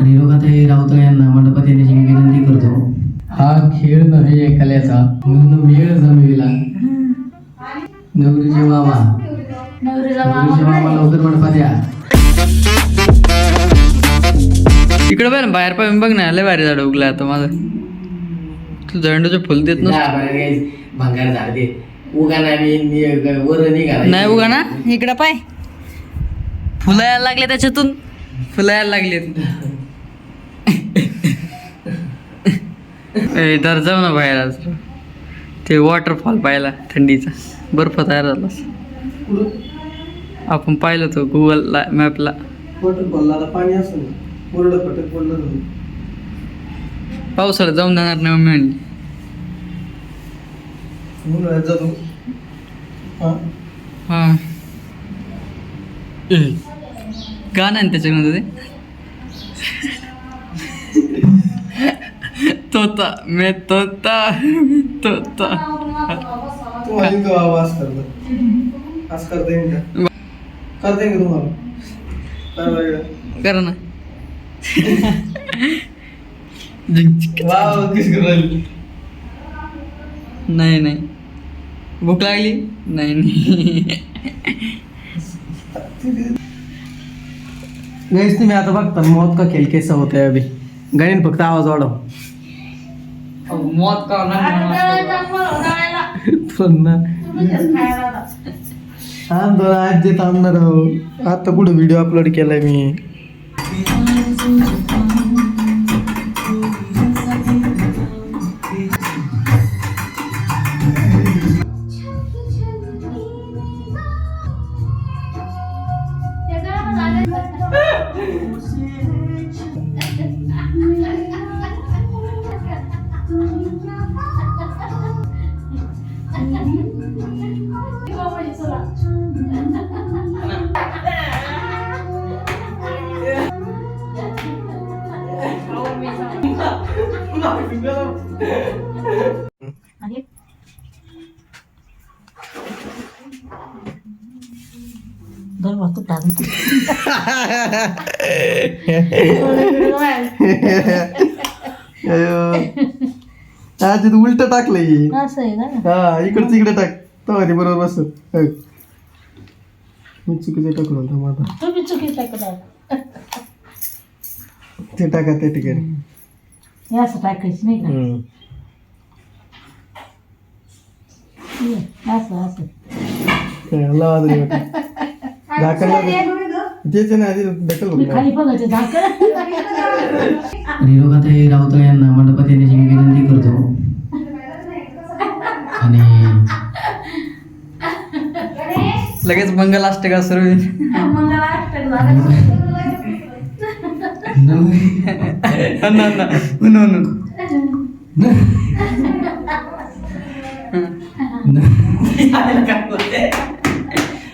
रेणुकाताई राऊत यांना मंडपात येण्याची मी विनंती करतो. हा खेळ नव्हे कल्याचा म्हणून वेळ जमविला नवरीचे मामा लवकर मंडपात या. इकडे बघ ना बाहेर पाहिजे बघ ना लय भारी झाड उगला आता माझं. तू झेंडूचं फुल देत भंगार झाड दे उगा वर नाही उगा ना इकडं पाय फुलं यायला लागले त्याच्यातून फुलं यायला लागलेत. तर जाऊ ना बाहेर आज ते वॉटरफॉल पाहिला थंडीचा बर्फ तयार झाला आपण पाहिलं तो गुगलला मॅपला. वॉटरफॉलला पाणी असेल कोरडं फटक पडलं पावसाळ्यात जाऊन जाणार नाही मम्मी म्हणली. हा गाणं आहे ना त्याच्यामध्ये ते तोता मे तोता तोता आवाज करता येईल का करता येईल का तुम्हाला करा ना. नाही नाही भूक लागली नाही गैस तुम्ही आता बघता मौत का खेळ कैसा होता है अभी गाडीने फक्त आवाज वाढव. मौत का आज जे थांबणार आहो आता पुढे व्हिडिओ अपलोड केलाय मी. उलट टाकलंय हा इकडचं इकडे टाक तर बरोबर बस. मी चुकीचं टाकलं माझा ते टाका त्या ठिकाणी असं टाकायचं नाही का असं असं रेणुकाताई राऊत यांना मंडपात येण्याची मी विनंती करतो. आणि लगेच मंगलाष्टका सुरू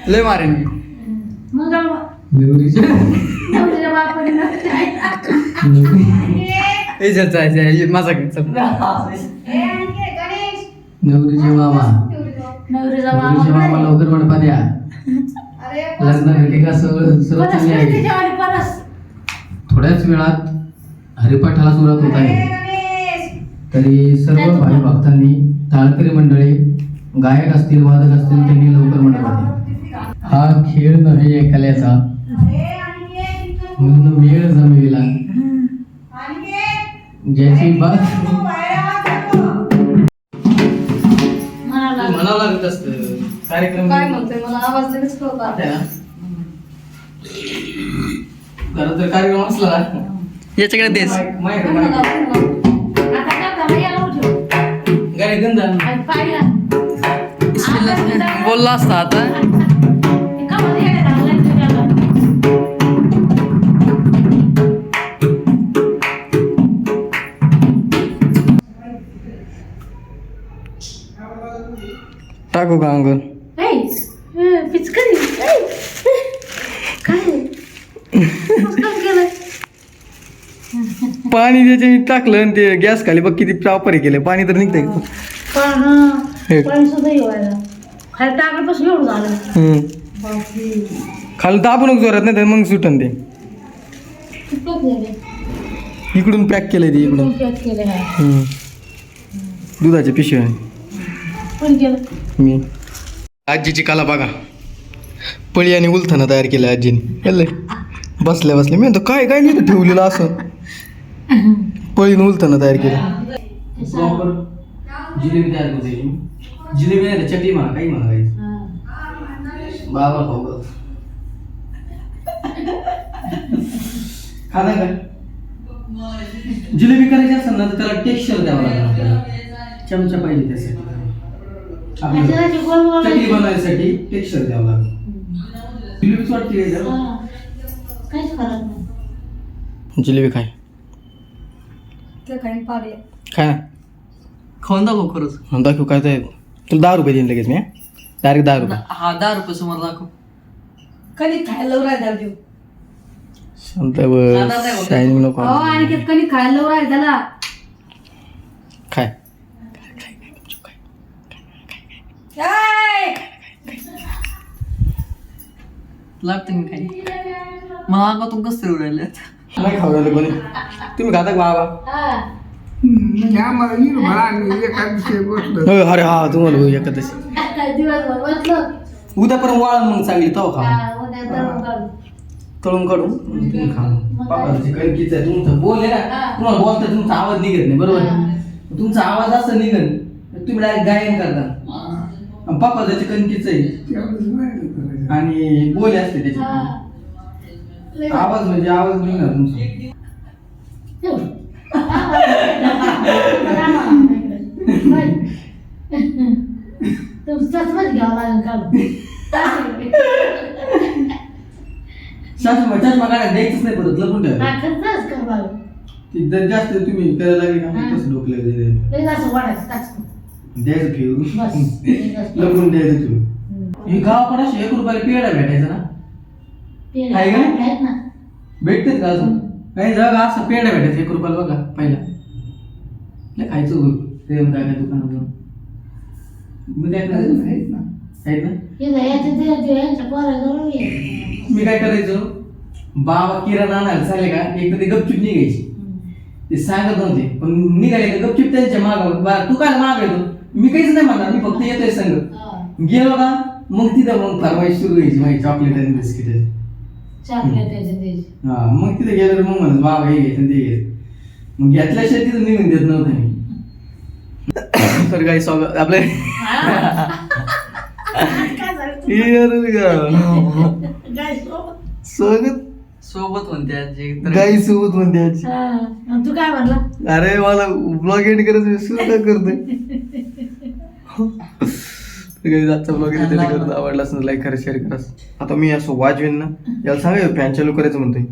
लय मारेन माझा नवरीचे मामा लवकर मंडपात या. लग्न घटिका थोड्याच वेळात हरिपाठाला सुरुवात होत आहे. तरी सर्व भाई भक्तांनी टाळकरी मंडळी गायक असतील वादक असतील त्यांनी लवकर मंडपात या. हा खेळ नव्हे कल्याचा म्हणून वेळ जमविला ज्याची बात म्हणावं लागत असत. कार्यक्रम काय म्हणतोय मला आवाज लगेच कळतो. खरं तर कार्यक्रम असला ना याच्याकडे देस गाडी गंध बोलला असता आता. टाकू का अंगण पाणी त्याचे टाकलं आणि ते गॅस खाली बघ किती वापर केलं पाणी तर निघतंय खाली तर आपणच जोरात नाही तर मग सुटन ते इकडून पॅक केलंय ते इकडून पॅक केलं आहे हम्म. दुधाच्या पिशव्या पण केलं मी आजीची कला बघा पळी आणि उलथाना तयार केलं आजीने कळलं बसल्या बसल्या मी म्हणतो काय काय नाही ठेवलेलं असं पळीनं उलथाना तयार केलं प्रॉपर जिलेबी तयार करते जिलेबी नाही तर चटणी म्हणा काही म्हणा काही बाबा खाऊ खाना काय जिलेबी करायची असेल ना तर त्याला टेक्स्चर द्यावं लागेल आपल्याला चमचा पाहिजे त्यासाठी आपल्याला चटणी बनवायसाठी टेक्स्चर द्यावं लागेल जिलेबीच वाटते काहीच फरक नाही जिलेबी खाय काही पाडे खाय ना खाऊन दाखव खरंच दाखव काय तर तुला 10 रुपये देईन लगेच मी डायरेक्ट 10 रुपये हा 10 रुपये समोर दाखव कधी खायला लव राहिला देऊ शांत बस शायनिंग नको हो आणि ते कधी खायला लव राहिला त्याला खाय लागते मी काही मला अंगातून कसं तरी राहिले नाही खाऊ राहिलं कोणी तुम्ही खाता का बाबा हो, अरे हा तुम्हाला होऊ एकादशी दिवसभर बसलो उद्या पण वाळण मग चांगली तव खा उद्या तळून काढू तळून काढून तुम्ही खा पापाची कणकीच आहे तुमचं बोल आहे ना तुम्हाला बोलता तुमचा आवाज निघत नाही बरोबर तुमचा आवाज असं निघन तुम्ही डायरेक्ट गायन करता पापाची कणकीच आहे आणि बोले असते त्याची आवाज म्हणजे आवाज निघणार तुमचा चष्माच घ्यावा लागेल काढून चष्मा काढायला द्यायचंच नाही परत लपून ठेवा खर्चच कर बाबा ती जर जास्त तुम्ही करायला लागले ना तसं डोकलं लई असं वाढायचं टाचकून द्यायचं ठेव बस लपून द्यायचं ठेव हे गावाकडे 1 रुपयाला पेढा भेटायचा ना आहे का? आहेत ना भेटतेच का अजून काही जागा असं पेढा भेटायचं 1 रुपयाला बघा पहिला लय खायचं ते काय काय दुकानात जाऊन मी काय करायचं आहेत ना यांच्या पोराजवळ ये. मी काय करायचो बाबा किराणा आणायला चालले का एक तर ते गपचूप निघायची ते सांगत नव्हते पण निघाले का गपचूप त्यांच्या माग तू काय माग येतो मी काहीच नाही म्हणणार मी फक्त येतोय संग गेलो का मग तिथं मग फरमाईश सुरू व्हायची माझी चॉकलेट आणि बिस्किट चॉकलेट द्यायची. हा मग तिथे गेलं तर मग म्हणत बाबा हे घ्यायचं ते घ्यायचं मग घेतल्याशिवाय तिथं निघून देत नव्हतं मी तर काही स्वागत आपले स्वागत सोबत म्हणते आजी गाई सोबत म्हणते आजी. आणि तू काय म्हणला अरे मला ब्लॉग एंड करायचं सुद्धा करतोय आजचा ब्लॉग एंड करतो आवडला असेल लाईक करा शेअर करा आता मी असं वाजवीन ना याला सांगा फॅन चालू करायचं म्हणतोय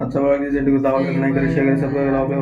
आजचा ब्लॉग एंड करतो आवडला नाही करा शेअर करा सबस्क्राईब करा आपल्या